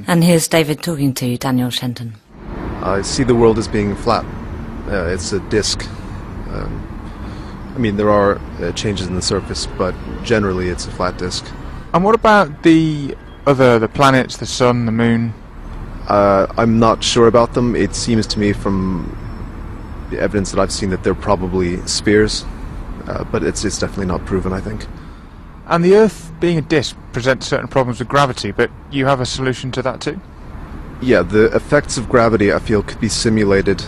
And here's David talking to Daniel Shenton. I see the world as being flat. It's a disk. I mean, there are changes in the surface, but generally it's a flat disk. And what about the planets, the sun, the moon? I'm not sure about them. It seems to me from the evidence that I've seen that they're probably spheres, but it's definitely not proven, I think. And the Earth, being a disk, presents certain problems with gravity, but you have a solution to that too? Yeah, the effects of gravity, I feel, could be simulated,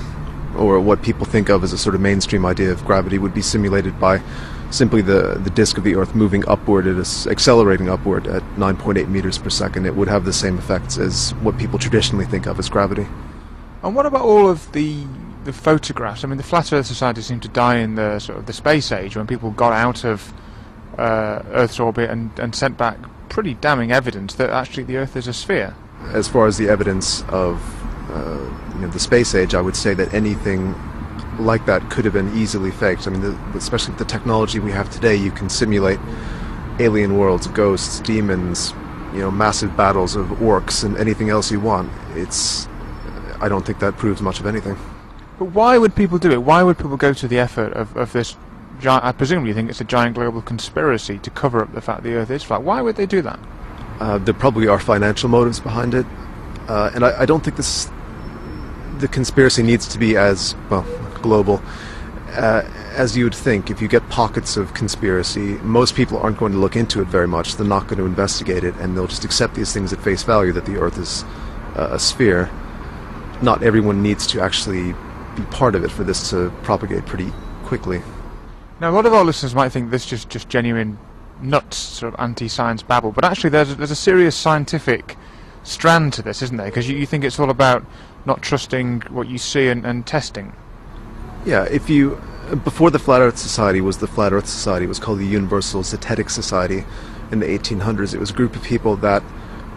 or what people think of as a sort of mainstream idea of gravity would be simulated by simply the disk of the Earth moving upward, it is accelerating upward at 9.8 meters per second. It would have the same effects as what people traditionally think of as gravity. And what about all of the photographs? I mean, the Flat Earth Society seemed to die in the sort of the space age when people got out of Earth's orbit and sent back pretty damning evidence that actually the Earth is a sphere. As far as the evidence of the space age, I would say that anything like that could have been easily faked. I mean, especially with the technology we have today, you can simulate alien worlds, ghosts, demons, massive battles of orcs, and anything else you want. I don't think that proves much of anything. But why would people do it? Why would people go to the effort of this? I presume you think it's a giant global conspiracy to cover up the fact the Earth is flat. Why would they do that? There probably are financial motives behind it, and I don't think the conspiracy needs to be as global as you would think. If you get pockets of conspiracy, most people aren't going to look into it very much. They're not going to investigate it, and they'll just accept these things at face value, that the Earth is a sphere. Not everyone needs to actually be part of it for this to propagate pretty quickly. Now, a lot of our listeners might think this is just genuine nuts, sort of anti-science babble, but actually there's a serious scientific strand to this, isn't there? Because you think it's all about not trusting what you see and testing. Yeah, before the Flat Earth Society was the Flat Earth Society, it was called the Universal Zetetic Society in the 1800s. It was a group of people that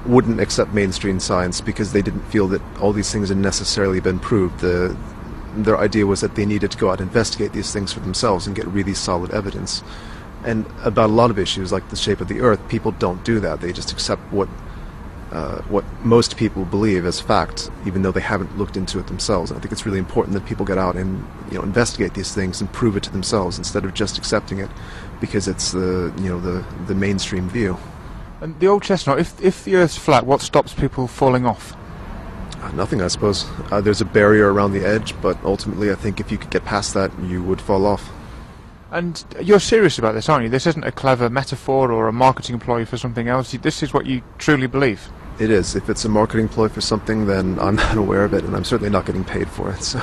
wouldn't accept mainstream science because they didn't feel that all these things had necessarily been proved. Their idea was that they needed to go out and investigate these things for themselves and get really solid evidence. And about a lot of issues, like the shape of the Earth, people don't do that. They just accept what most people believe as fact, even though they haven't looked into it themselves. And I think it's really important that people get out and investigate these things and prove it to themselves instead of just accepting it because it's the mainstream view. And the old chestnut, if the Earth's flat, what stops people falling off? Nothing, I suppose. There's a barrier around the edge, but ultimately I think if you could get past that, you would fall off. And you're serious about this, aren't you? This isn't a clever metaphor or a marketing ploy for something else. This is what you truly believe. It is. If it's a marketing ploy for something, then I'm not aware of it, and I'm certainly not getting paid for it. So.